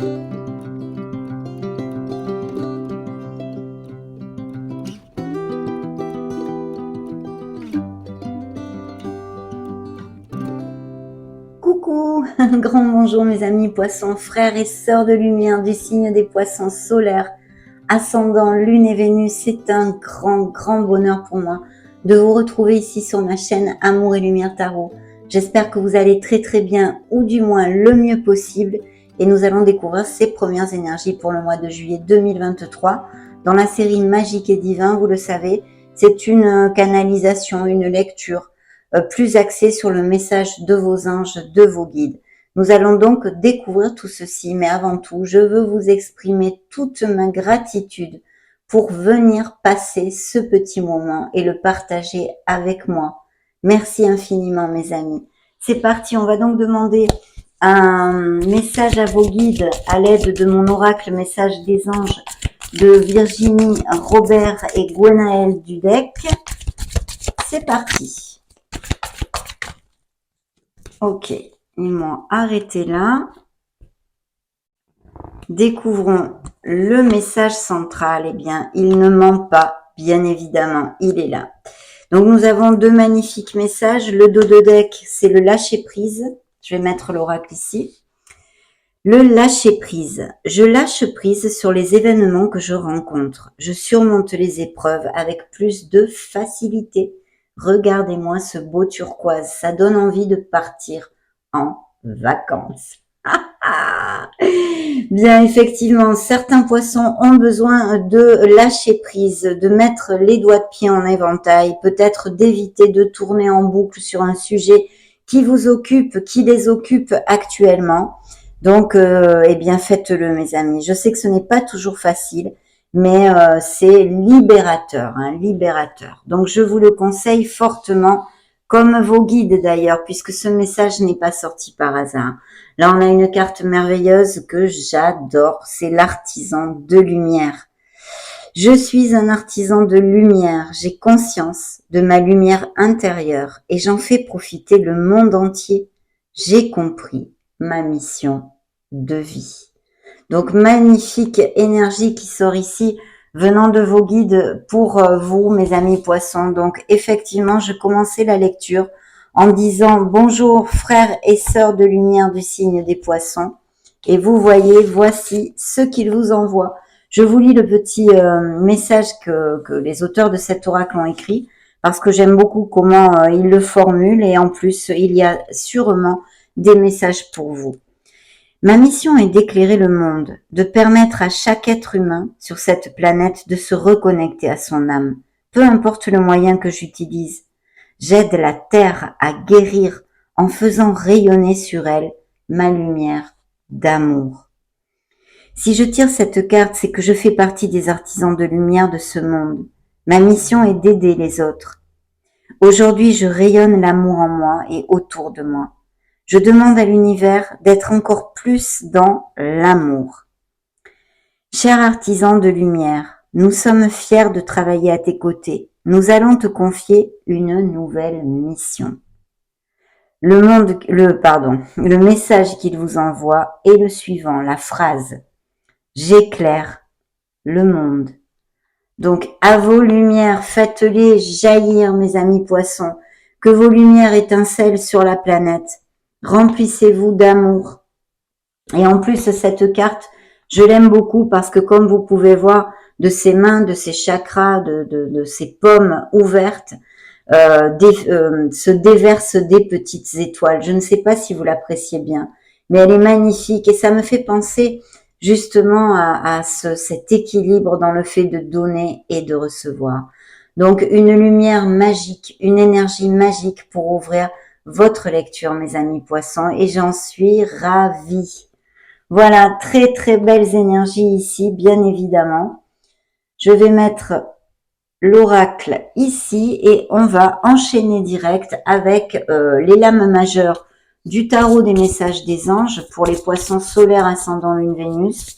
Coucou, un grand bonjour mes amis poissons, frères et sœurs de lumière du signe des poissons solaires, ascendant Lune et Vénus. C'est un grand bonheur pour moi de vous retrouver ici sur ma chaîne Amour et Lumière Tarot. J'espère que vous allez très bien, ou du moins le mieux possible, et nous allons découvrir ces premières énergies pour le mois de juillet 2023 dans la série Magique et Divin. Vous le savez, c'est une canalisation, une lecture plus axé sur le message de vos anges, de vos guides. Nous allons donc découvrir tout ceci, mais avant tout, je veux vous exprimer toute ma gratitude pour venir passer ce petit moment et le partager avec moi. Merci infiniment mes amis. C'est parti, on va donc demander un message à vos guides à l'aide de mon oracle message des anges de Virginie, Robert et Gwenaël du deck. C'est parti. Ok, ils m'ont arrêté là. Découvrons le message central. Eh bien, il ne ment pas, bien évidemment, il est là. Donc, nous avons deux magnifiques messages. Le dos de deck, c'est le lâcher-prise. Je vais mettre l'oracle ici. Le lâcher-prise. Je lâche prise sur les événements que je rencontre. Je surmonte les épreuves avec plus de facilité. Regardez-moi ce beau turquoise, ça donne envie de partir en vacances. Bien, effectivement, certains poissons ont besoin de lâcher prise, de mettre les doigts de pied en éventail, peut-être d'éviter de tourner en boucle sur un sujet qui vous occupe, qui les occupe actuellement. Donc, eh bien, faites-le, mes amis. Je sais que ce n'est pas toujours facile, mais c'est libérateur, libérateur. Donc, je vous le conseille fortement, comme vos guides d'ailleurs, puisque ce message n'est pas sorti par hasard. Là, on a une carte merveilleuse que j'adore, c'est l'artisan de lumière. Je suis un artisan de lumière, j'ai conscience de ma lumière intérieure et j'en fais profiter le monde entier. J'ai compris ma mission de vie. Donc, magnifique énergie qui sort ici, venant de vos guides pour vous, mes amis poissons. Donc, effectivement, je commençais la lecture en disant « Bonjour, frères et sœurs de lumière du signe des poissons ». Et vous voyez, voici ce qu'il vous envoie. Je vous lis le petit message que les auteurs de cet oracle ont écrit, parce que j'aime beaucoup comment ils le formulent, et en plus, il y a sûrement des messages pour vous. Ma mission est d'éclairer le monde, de permettre à chaque être humain sur cette planète de se reconnecter à son âme, peu importe le moyen que j'utilise. J'aide la Terre à guérir en faisant rayonner sur elle ma lumière d'amour. Si je tire cette carte, c'est que je fais partie des artisans de lumière de ce monde. Ma mission est d'aider les autres. Aujourd'hui, je rayonne l'amour en moi et autour de moi. Je demande à l'univers d'être encore plus dans l'amour. Cher artisan de lumière, nous sommes fiers de travailler à tes côtés. Nous allons te confier une nouvelle mission. Le message qu'il vous envoie est le suivant, la phrase « J'éclaire le monde ». Donc, à vos lumières, faites-les jaillir, mes amis poissons, que vos lumières étincellent sur la planète. Remplissez-vous d'amour. Et en plus, cette carte, je l'aime beaucoup parce que comme vous pouvez voir, de ses mains, de ses chakras, de ses paumes ouvertes, se déversent des petites étoiles. Je ne sais pas si vous l'appréciez bien, mais elle est magnifique et ça me fait penser justement à cet équilibre dans le fait de donner et de recevoir. Donc, une lumière magique, une énergie magique pour ouvrir votre lecture, mes amis poissons, et j'en suis ravie. Voilà, très belles énergies ici, bien évidemment. Je vais mettre l'oracle ici et on va enchaîner direct avec les lames majeures du tarot des messages des anges pour les poissons solaires ascendant Lune Vénus.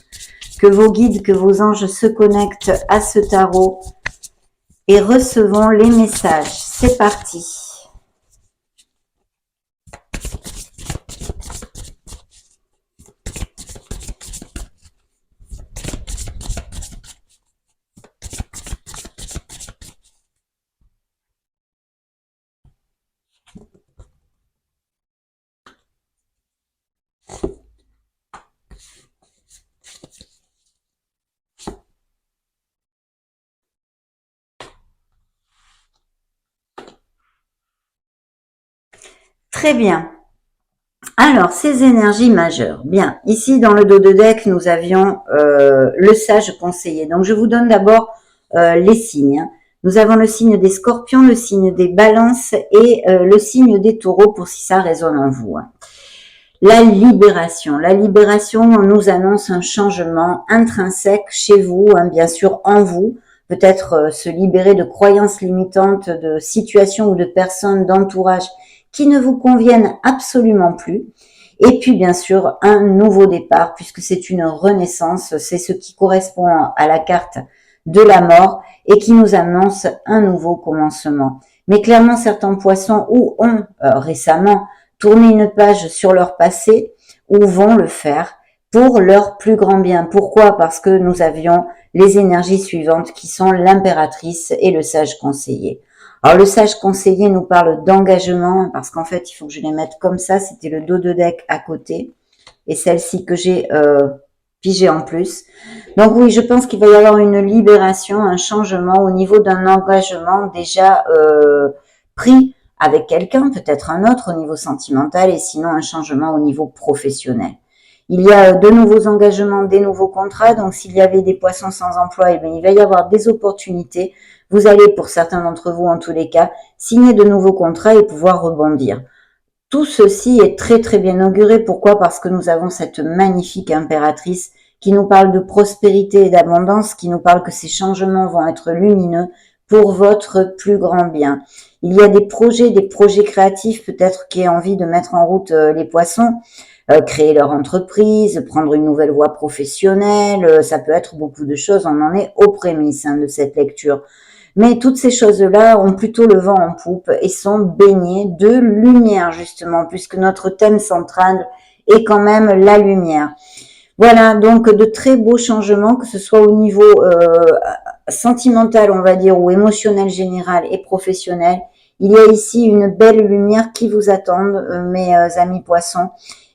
Que vos guides, que vos anges se connectent à ce tarot et recevons les messages. C'est parti. Très bien. Alors, ces énergies majeures. Bien, ici dans le dos de deck, nous avions le sage conseiller. Donc, je vous donne d'abord les signes. Hein. Nous avons le signe des scorpions, le signe des balances et le signe des taureaux pour si ça résonne en vous. Hein. La libération. La libération nous annonce un changement intrinsèque chez vous, hein, bien sûr en vous. Peut-être se libérer de croyances limitantes, de situations ou de personnes, d'entourage qui ne vous conviennent absolument plus. Et puis, bien sûr, un nouveau départ, puisque c'est une renaissance, c'est ce qui correspond à la carte de la mort et qui nous annonce un nouveau commencement. Mais clairement, certains poissons ou ont récemment tourné une page sur leur passé ou vont le faire pour leur plus grand bien. Pourquoi? Parce que nous avions les énergies suivantes qui sont l'impératrice et le sage conseiller. Alors le sage conseiller nous parle d'engagement parce qu'en fait il faut que je les mette comme ça, c'était le dos de deck à côté et celle-ci que j'ai pigée en plus. Donc oui, je pense qu'il va y avoir une libération, un changement au niveau d'un engagement déjà pris avec quelqu'un, peut-être un autre au niveau sentimental et sinon un changement au niveau professionnel. Il y a de nouveaux engagements, des nouveaux contrats. Donc, s'il y avait des poissons sans emploi, eh bien, il va y avoir des opportunités. Vous allez, pour certains d'entre vous, en tous les cas, signer de nouveaux contrats et pouvoir rebondir. Tout ceci est très, très bien auguré. Pourquoi? Parce que nous avons cette magnifique impératrice qui nous parle de prospérité et d'abondance, qui nous parle que ces changements vont être lumineux pour votre plus grand bien. Il y a des projets créatifs peut-être qui aient envie de mettre en route les poissons. Créer leur entreprise, prendre une nouvelle voie professionnelle, ça peut être beaucoup de choses, on en est aux prémices de cette lecture. Mais toutes ces choses-là ont plutôt le vent en poupe et sont baignées de lumière justement, puisque notre thème central est quand même la lumière. Voilà, donc de très beaux changements, que ce soit au niveau sentimental, on va dire, ou émotionnel général et professionnel. Il y a ici une belle lumière qui vous attend, mes amis poissons.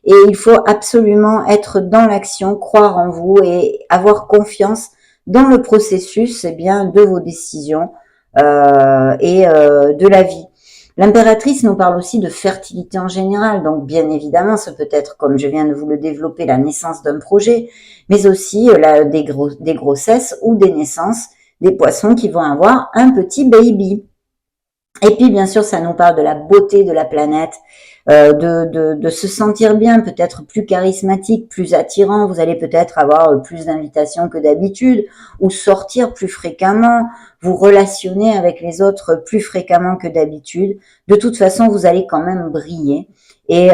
Et il faut absolument être dans l'action, croire en vous et avoir confiance dans le processus bien, de vos décisions de la vie. L'impératrice nous parle aussi de fertilité en général, donc bien évidemment, ça peut être, comme je viens de vous le développer, la naissance d'un projet, mais aussi des grossesses ou des naissances, des poissons qui vont avoir un petit baby. Et puis, bien sûr, ça nous parle de la beauté de la planète, de se sentir bien, peut-être plus charismatique, plus attirant. Vous allez peut-être avoir plus d'invitations que d'habitude, ou sortir plus fréquemment, vous relationner avec les autres plus fréquemment que d'habitude. De toute façon, vous allez quand même briller et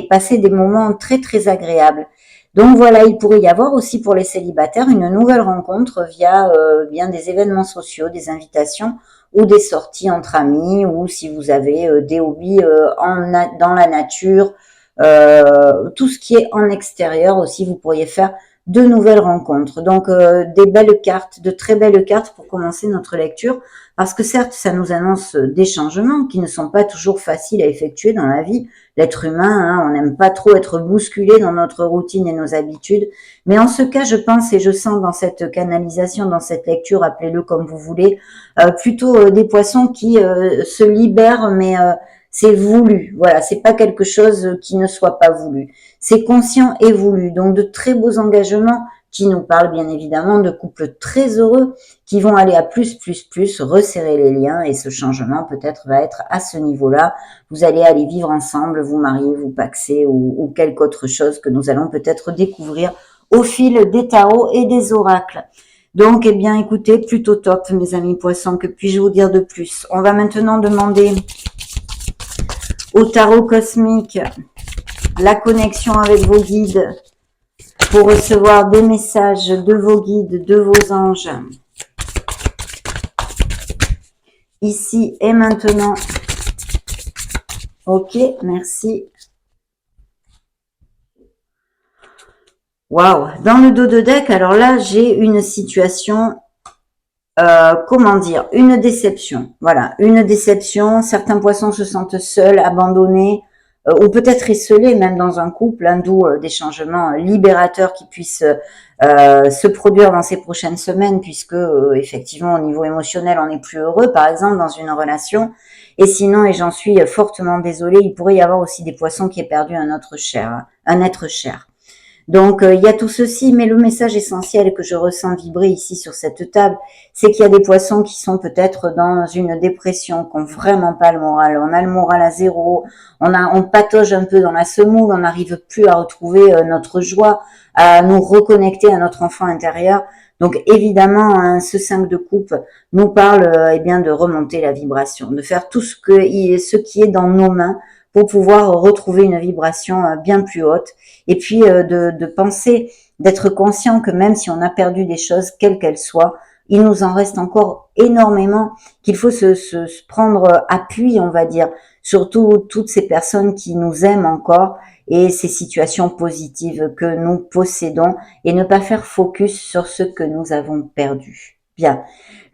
passer des moments très, très agréables. Donc voilà, il pourrait y avoir aussi pour les célibataires une nouvelle rencontre via bien des événements sociaux, des invitations ou des sorties entre amis, ou si vous avez des hobbies dans la nature, tout ce qui est en extérieur aussi, vous pourriez faire de nouvelles rencontres. Donc des belles cartes, de très belles cartes pour commencer notre lecture, parce que certes, ça nous annonce des changements qui ne sont pas toujours faciles à effectuer dans la vie. L'être humain, hein, on n'aime pas trop être bousculé dans notre routine et nos habitudes, mais en ce cas, je pense et je sens dans cette canalisation, dans cette lecture, appelez-le comme vous voulez, plutôt des poissons qui se libèrent, mais c'est voulu. Voilà, c'est pas quelque chose qui ne soit pas voulu. C'est conscient et voulu. Donc de très beaux engagements qui nous parlent bien évidemment de couples très heureux qui vont aller à plus, resserrer les liens, et ce changement peut-être va être à ce niveau-là. Vous allez aller vivre ensemble, vous marier, vous paxer ou quelque autre chose que nous allons peut-être découvrir au fil des tarots et des oracles. Donc, eh bien, écoutez, plutôt top, mes amis poissons, que puis-je vous dire de plus? On va maintenant demander au tarot cosmique la connexion avec vos guides pour recevoir des messages de vos guides, de vos anges. Ici et maintenant. Ok, merci. Waouh, dans le dos de deck, alors là, j'ai une situation, comment dire, une déception. Voilà, une déception. Certains poissons se sentent seuls, abandonnés, ou peut-être esselé même dans un couple, hein, d'où des changements libérateurs qui puissent se produire dans ces prochaines semaines, puisque effectivement au niveau émotionnel on n'est plus heureux, par exemple dans une relation. Et sinon, et j'en suis fortement désolée, il pourrait y avoir aussi des poissons qui aient perdu un autre cher, hein, un être cher. Donc, il y a tout ceci, mais le message essentiel que je ressens vibrer ici sur cette table, c'est qu'il y a des poissons qui sont peut-être dans une dépression, qui n'ont vraiment pas le moral. On a le moral à zéro, on patauge un peu dans la semoule, on n'arrive plus à retrouver notre joie, à nous reconnecter à notre enfant intérieur. Donc, évidemment, hein, ce 5 de coupe nous parle eh bien de remonter la vibration, de faire tout ce qui est dans nos mains pour pouvoir retrouver une vibration bien plus haute. Et puis de penser, d'être conscient que même si on a perdu des choses, quelles qu'elles soient, il nous en reste encore énormément, qu'il faut se prendre appui, on va dire, surtout toutes ces personnes qui nous aiment encore et ces situations positives que nous possédons et ne pas faire focus sur ce que nous avons perdu. Bien.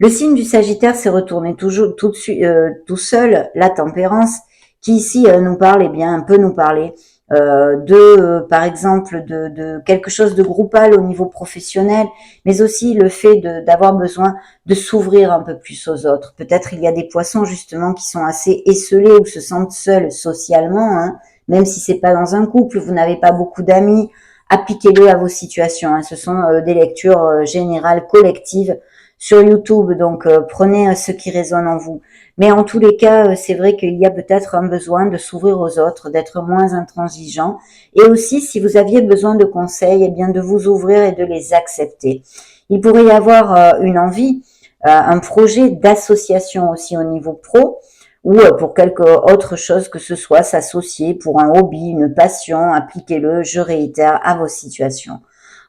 Le signe du Sagittaire s'est retourné toujours tout de suite, tout seul, la tempérance, qui ici nous parle, eh bien, peut nous parler par exemple, de quelque chose de groupal au niveau professionnel, mais aussi le fait d'avoir besoin de s'ouvrir un peu plus aux autres. Peut-être il y a des poissons justement qui sont assez esselés ou se sentent seuls socialement, hein, même si c'est pas dans un couple, vous n'avez pas beaucoup d'amis, appliquez-le à vos situations. Hein. Ce sont des lectures générales collectives sur YouTube, donc prenez ce qui résonne en vous. Mais en tous les cas, c'est vrai qu'il y a peut-être un besoin de s'ouvrir aux autres, d'être moins intransigeant. Et aussi, si vous aviez besoin de conseils, eh bien de vous ouvrir et de les accepter. Il pourrait y avoir une envie, un projet d'association aussi au niveau pro, ou pour quelque autre chose que ce soit, s'associer pour un hobby, une passion, appliquez-le, je réitère, à vos situations.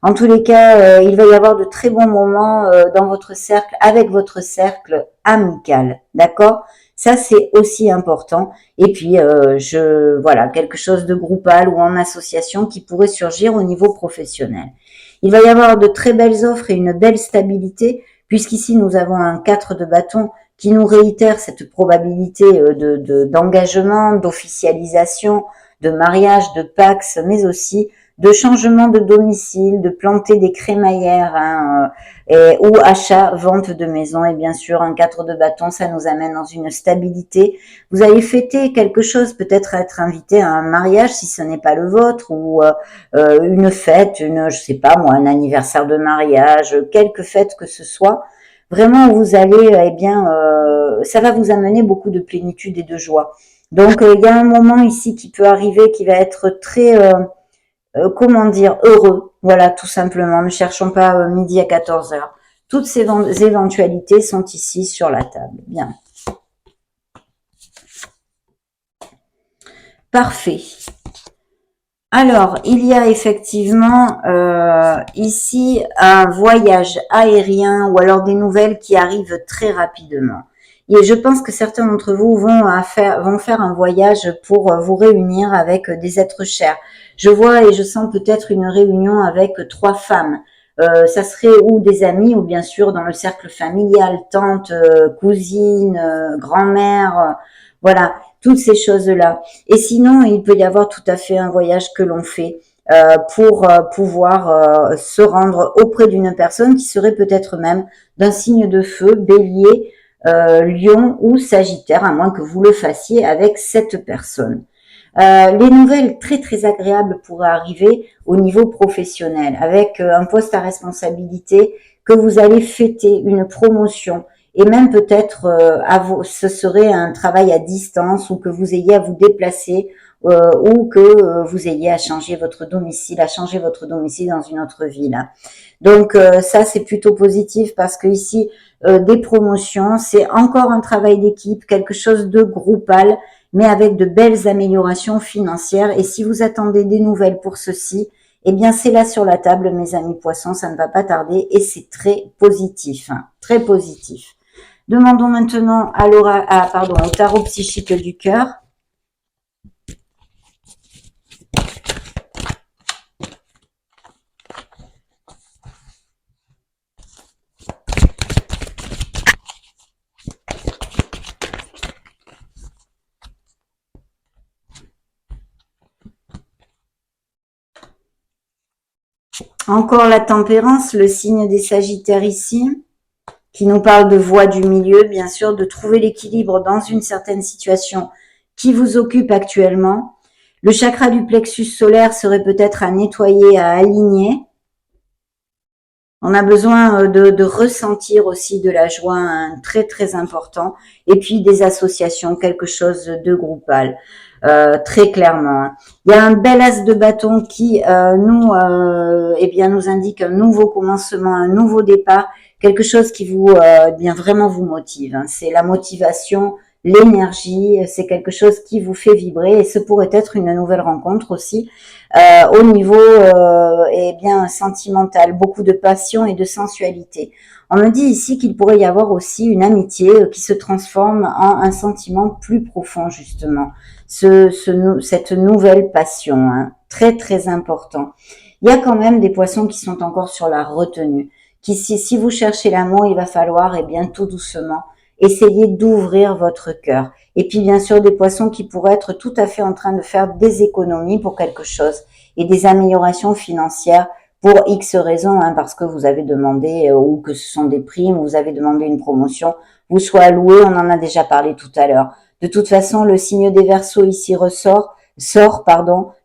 En tous les cas, il va y avoir de très bons moments dans votre cercle, avec votre cercle amical, d'accord? Ça, c'est aussi important. Et puis, voilà, quelque chose de groupal ou en association qui pourrait surgir au niveau professionnel. Il va y avoir de très belles offres et une belle stabilité, puisqu'ici, nous avons un 4 de bâton qui nous réitère cette probabilité d'engagement, d'officialisation, de mariage, de pax, mais aussi de changement de domicile, de planter des crémaillères, hein, ou achat, vente de maison. Et bien sûr, un 4 de bâton, ça nous amène dans une stabilité. Vous allez fêter quelque chose, peut-être être invité à un mariage si ce n'est pas le vôtre, ou une fête, je sais pas moi, un anniversaire de mariage, quelque fête que ce soit. Vraiment, vous allez, eh bien, ça va vous amener beaucoup de plénitude et de joie. Donc, il y a un moment ici qui peut arriver qui va être très comment dire, heureux. Voilà, tout simplement. Ne cherchons pas midi à 14 heures. Toutes ces éventualités sont ici sur la table. Bien. Parfait. Alors, il y a effectivement ici un voyage aérien ou alors des nouvelles qui arrivent très rapidement. Et je pense que certains d'entre vous vont faire un voyage pour vous réunir avec des êtres chers. Je vois et je sens peut-être une réunion avec 3 femmes. Ça serait ou des amis ou bien sûr dans le cercle familial, tante, cousine, grand-mère, voilà, toutes ces choses-là. Et sinon, il peut y avoir tout à fait un voyage que l'on fait pour pouvoir se rendre auprès d'une personne qui serait peut-être même d'un signe de feu, bélier, lion ou sagittaire, à moins que vous le fassiez avec cette personne. Les nouvelles très très agréables pourraient arriver au niveau professionnel, avec un poste à responsabilité que vous allez fêter, une promotion, et même peut-être ce serait un travail à distance ou que vous ayez à vous déplacer ou que vous ayez à changer votre domicile, dans une autre ville. Donc ça c'est plutôt positif parce que ici des promotions, c'est encore un travail d'équipe, quelque chose de groupal, mais avec de belles améliorations financières. Et si vous attendez des nouvelles pour ceci, eh bien c'est là sur la table, mes amis poissons, ça ne va pas tarder et c'est très positif, hein, très positif. Demandons maintenant au tarot psychique du cœur. Encore la tempérance, le signe des Sagittaires ici, qui nous parle de voie du milieu, bien sûr, de trouver l'équilibre dans une certaine situation qui vous occupe actuellement. Le chakra du plexus solaire serait peut-être à nettoyer, à aligner. On a besoin de ressentir aussi de la joie, hein, très très important. Et puis des associations, quelque chose de groupal, très clairement. Hein. Il y a un bel as de bâton qui nous indique un nouveau commencement, un nouveau départ, quelque chose qui vous vraiment vous motive. Hein. C'est la motivation, l'énergie, c'est quelque chose qui vous fait vibrer et ce pourrait être une nouvelle rencontre aussi. Au niveau sentimental, beaucoup de passion et de sensualité. On me dit ici qu'il pourrait y avoir aussi une amitié qui se transforme en un sentiment plus profond justement, cette nouvelle passion, hein, très très important. Il y a quand même des poissons qui sont encore sur la retenue, qui si vous cherchez l'amour, il va falloir tout doucement essayer d'ouvrir votre cœur. Et puis bien sûr des poissons qui pourraient être tout à fait en train de faire des économies pour quelque chose et des améliorations financières pour X raisons, hein, parce que vous avez demandé ou que ce sont des primes, vous avez demandé une promotion, vous soit alloué, on en a déjà parlé tout à l'heure. De toute façon, le signe des Verseaux ici sort,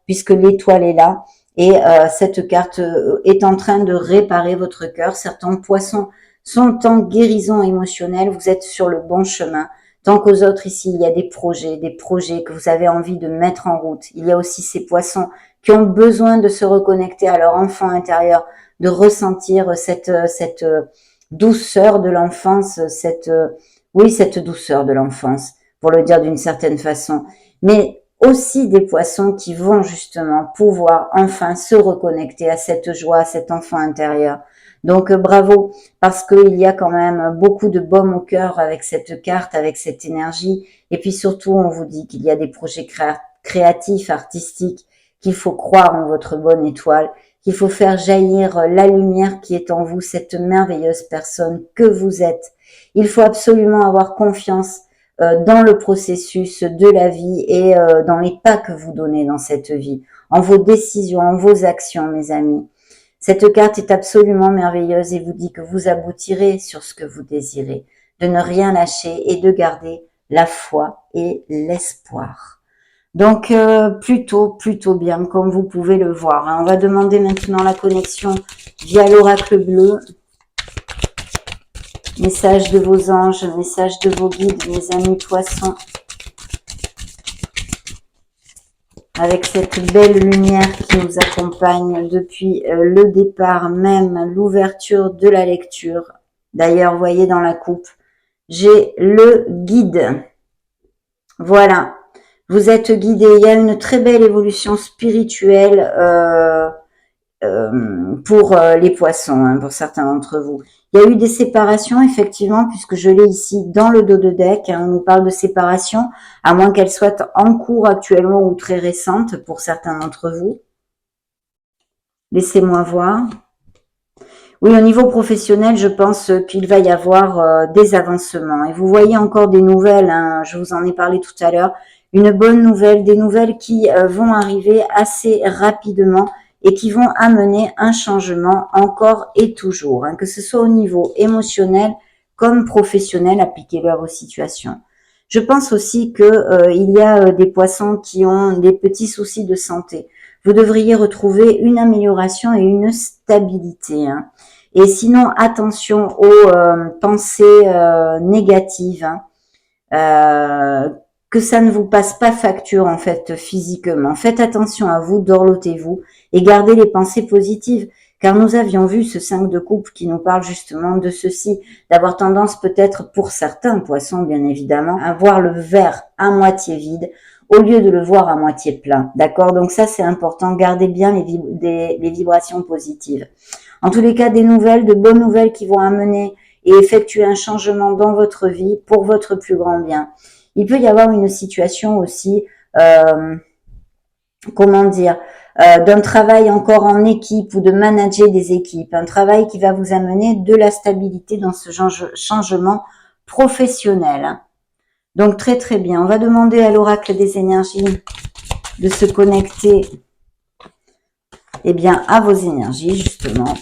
puisque l'étoile est là et cette carte est en train de réparer votre cœur. Certains poissons sont en guérison émotionnelle, vous êtes sur le bon chemin. Tant qu'aux autres ici, il y a des projets que vous avez envie de mettre en route. Il y a aussi ces poissons qui ont besoin de se reconnecter à leur enfant intérieur, de ressentir cette douceur de l'enfance, cette douceur de l'enfance, pour le dire d'une certaine façon. Mais aussi des poissons qui vont justement pouvoir enfin se reconnecter à cette joie, à cet enfant intérieur. Donc bravo, parce qu'il y a quand même beaucoup de baume au cœur avec cette carte, avec cette énergie. Et puis surtout, on vous dit qu'il y a des projets créatifs, artistiques, qu'il faut croire en votre bonne étoile, qu'il faut faire jaillir la lumière qui est en vous, cette merveilleuse personne que vous êtes. Il faut absolument avoir confiance dans le processus de la vie et dans les pas que vous donnez dans cette vie, en vos décisions, en vos actions, mes amis. Cette carte est absolument merveilleuse et vous dit que vous aboutirez sur ce que vous désirez, de ne rien lâcher et de garder la foi et l'espoir. Donc plutôt bien, comme vous pouvez le voir. Hein. On va demander maintenant la connexion via l'oracle bleu. Message de vos anges, message de vos guides, mes amis poissons. Avec cette belle lumière qui nous accompagne depuis le départ, même l'ouverture de la lecture. D'ailleurs, vous voyez dans la coupe, j'ai le guide. Voilà, vous êtes guidé. Il y a une très belle évolution spirituelle pour les poissons, hein, pour certains d'entre vous. Il y a eu des séparations, effectivement, puisque je l'ai ici dans le dos de deck. Hein, on nous parle de séparation, à moins qu'elle soit en cours actuellement ou très récente pour certains d'entre vous. Laissez-moi voir. Oui, au niveau professionnel, je pense qu'il va y avoir des avancements. Et vous voyez encore des nouvelles, hein, je vous en ai parlé tout à l'heure, une bonne nouvelle, des nouvelles qui vont arriver assez rapidement et qui vont amener un changement encore et toujours, hein, que ce soit au niveau émotionnel comme professionnel, appliquez-le à vos situations. Je pense aussi que il y a des poissons qui ont des petits soucis de santé. Vous devriez retrouver une amélioration et une stabilité. Hein. Et sinon, attention aux pensées négatives. Hein. Que ça ne vous passe pas facture en fait physiquement. Faites attention à vous, dorlotez-vous et gardez les pensées positives. Car nous avions vu ce 5 de coupe qui nous parle justement de ceci, d'avoir tendance peut-être pour certains poissons bien évidemment à voir le verre à moitié vide au lieu de le voir à moitié plein. D'accord? Donc ça c'est important, gardez bien les vibrations positives. En tous les cas, des nouvelles, de bonnes nouvelles qui vont amener et effectuer un changement dans votre vie pour votre plus grand bien. Il peut y avoir une situation aussi, d'un travail encore en équipe ou de manager des équipes. Un travail qui va vous amener de la stabilité dans ce changement professionnel. Donc très très bien. On va demander à l'oracle des énergies de se connecter eh bien, à vos énergies, justement.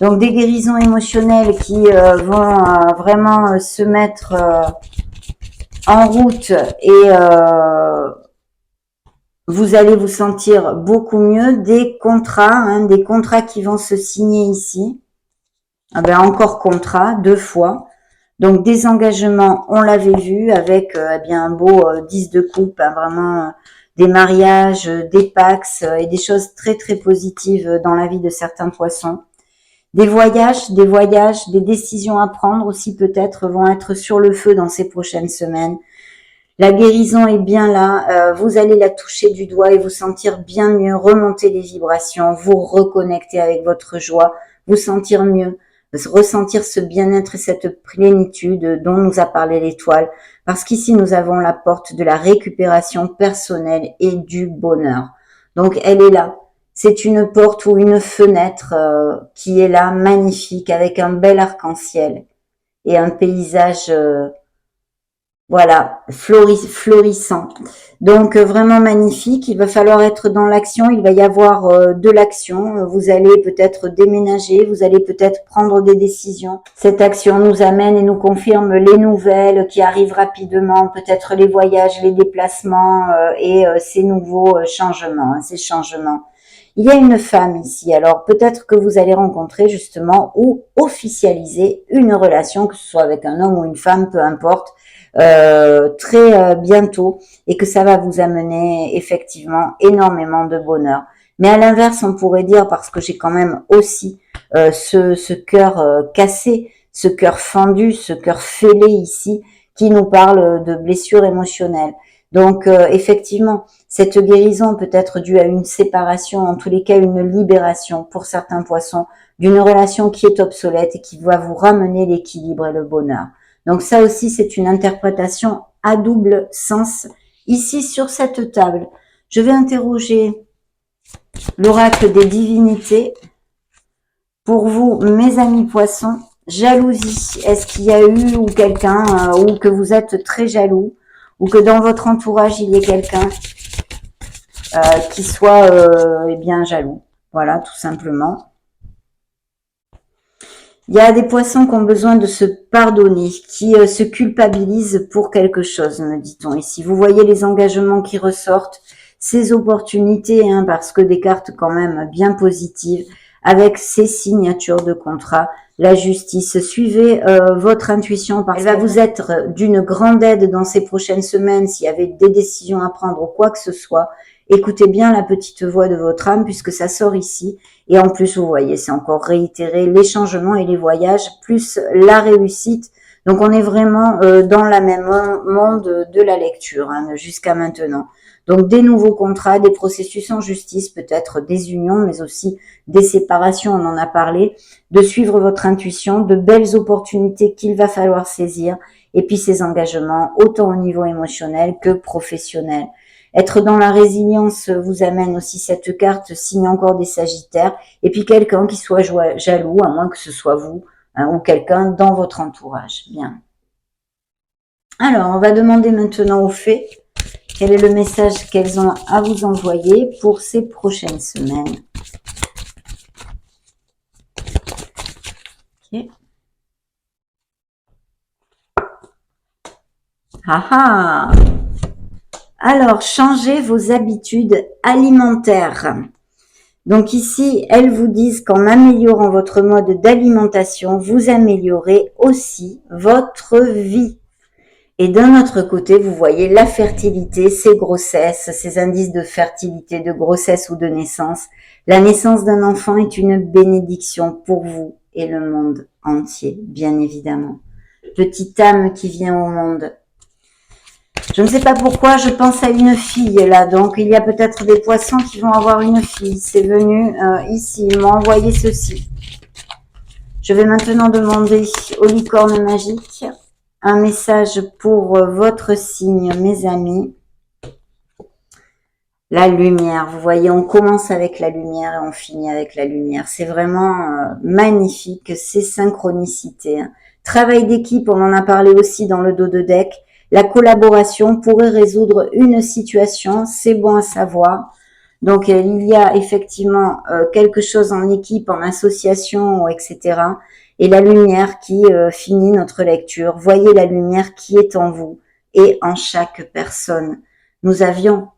Donc, des guérisons émotionnelles qui vont vraiment se mettre en route et vous allez vous sentir beaucoup mieux. Des contrats qui vont se signer ici. Ah ben, encore contrat, 2 fois. Donc, des engagements, on l'avait vu, avec eh bien un beau 10 de coupe, vraiment des mariages, des pax et des choses très très positives dans la vie de certains poissons. Des voyages, des décisions à prendre aussi peut-être vont être sur le feu dans ces prochaines semaines. La guérison est bien là, vous allez la toucher du doigt et vous sentir bien mieux, remonter les vibrations, vous reconnecter avec votre joie, vous sentir mieux, ressentir ce bien-être et cette plénitude dont nous a parlé l'étoile, parce qu'ici nous avons la porte de la récupération personnelle et du bonheur. Donc elle est là. C'est une porte ou une fenêtre qui est là, magnifique, avec un bel arc-en-ciel et un paysage voilà, florissant. Donc vraiment magnifique, il va falloir être dans l'action, il va y avoir de l'action, vous allez peut-être déménager, vous allez peut-être prendre des décisions. Cette action nous amène et nous confirme les nouvelles qui arrivent rapidement, peut-être les voyages, les déplacements et ces nouveaux changements, ces changements. Il y a une femme ici, alors peut-être que vous allez rencontrer justement ou officialiser une relation, que ce soit avec un homme ou une femme, peu importe, très bientôt, et que ça va vous amener effectivement énormément de bonheur. Mais à l'inverse, on pourrait dire, parce que j'ai quand même aussi ce cœur cassé, ce cœur fendu, ce cœur fêlé ici, qui nous parle de blessures émotionnelles. Donc effectivement, cette guérison peut être due à une séparation, en tous les cas une libération pour certains poissons, d'une relation qui est obsolète et qui va vous ramener l'équilibre et le bonheur. Donc ça aussi, c'est une interprétation à double sens ici sur cette table. Je vais interroger l'oracle des divinités. Pour vous, mes amis poissons, jalousie. Est-ce qu'il y a eu ou quelqu'un ou que vous êtes très jaloux ou que dans votre entourage, il y ait quelqu'un qui soit eh bien jaloux. Voilà, tout simplement. Il y a des poissons qui ont besoin de se pardonner, qui se culpabilisent pour quelque chose, me dit-on ici. Vous voyez les engagements qui ressortent, ces opportunités, parce que des cartes quand même bien positives, avec ces signatures de contrat, la justice. Suivez votre intuition, parce qu'elle va vous être d'une grande aide dans ces prochaines semaines, s'il y avait des décisions à prendre ou quoi que ce soit. Écoutez bien la petite voix de votre âme, puisque ça sort ici. Et en plus, vous voyez, c'est encore réitéré, les changements et les voyages, plus la réussite. Donc, on est vraiment dans la même monde de la lecture jusqu'à maintenant. Donc, des nouveaux contrats, des processus en justice, peut-être des unions, mais aussi des séparations, on en a parlé. De suivre votre intuition, de belles opportunités qu'il va falloir saisir. Et puis, ces engagements, autant au niveau émotionnel que professionnel. Être dans la résilience vous amène aussi cette carte, signe encore des Sagittaires, et puis quelqu'un qui soit jaloux, à moins que ce soit vous, ou quelqu'un dans votre entourage. Bien. Alors, on va demander maintenant aux fées quel est le message qu'elles ont à vous envoyer pour ces prochaines semaines. Ok. Ah ah! Alors, changez vos habitudes alimentaires. Donc ici, elles vous disent qu'en améliorant votre mode d'alimentation, vous améliorez aussi votre vie. Et d'un autre côté, vous voyez la fertilité, ces grossesses, ces indices de fertilité, de grossesse ou de naissance. La naissance d'un enfant est une bénédiction pour vous et le monde entier, bien évidemment. Petite âme qui vient au monde. Je ne sais pas pourquoi, je pense à une fille là, donc il y a peut-être des poissons qui vont avoir une fille. C'est venu ici, ils m'ont envoyé ceci. Je vais maintenant demander aux licornes magiques un message pour votre signe, mes amis. La lumière, vous voyez, on commence avec la lumière et on finit avec la lumière. C'est vraiment magnifique, ces synchronicités. Travail d'équipe, on en a parlé aussi dans le dos de deck. La collaboration pourrait résoudre une situation, c'est bon à savoir. Donc, il y a effectivement quelque chose en équipe, en association, etc. Et la lumière qui finit notre lecture. Voyez la lumière qui est en vous et en chaque personne. Nous avions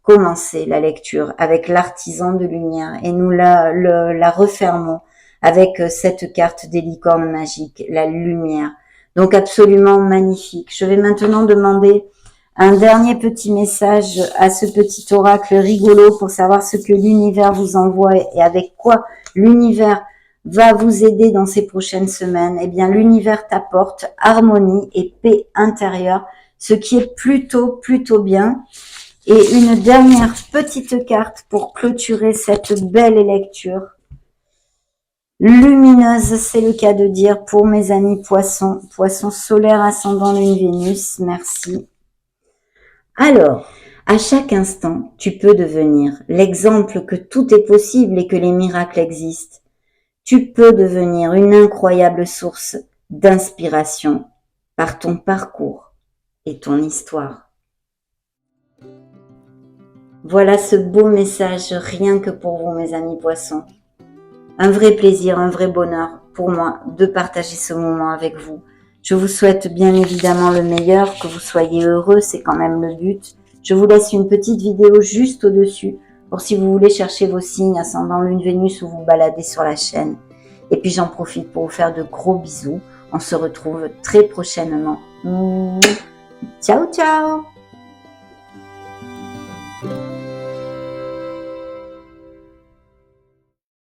commencé la lecture avec l'artisan de lumière et nous la refermons avec cette carte des licornes magiques, la lumière. Donc absolument magnifique. Je vais maintenant demander un dernier petit message à ce petit oracle rigolo pour savoir ce que l'univers vous envoie et avec quoi l'univers va vous aider dans ces prochaines semaines. Eh bien, l'univers t'apporte harmonie et paix intérieure, ce qui est plutôt bien. Et une dernière petite carte pour clôturer cette belle lecture. Lumineuse, c'est le cas de dire pour mes amis poissons. Poissons solaire, ascendant lune Vénus, merci. Alors, à chaque instant, tu peux devenir l'exemple que tout est possible et que les miracles existent. Tu peux devenir une incroyable source d'inspiration par ton parcours et ton histoire. Voilà ce beau message rien que pour vous, mes amis poissons. Un vrai plaisir, un vrai bonheur pour moi de partager ce moment avec vous. Je vous souhaite bien évidemment le meilleur, que vous soyez heureux, c'est quand même le but. Je vous laisse une petite vidéo juste au-dessus pour si vous voulez chercher vos signes ascendant lune Vénus ou vous balader sur la chaîne. Et puis j'en profite pour vous faire de gros bisous. On se retrouve très prochainement. Ciao, ciao!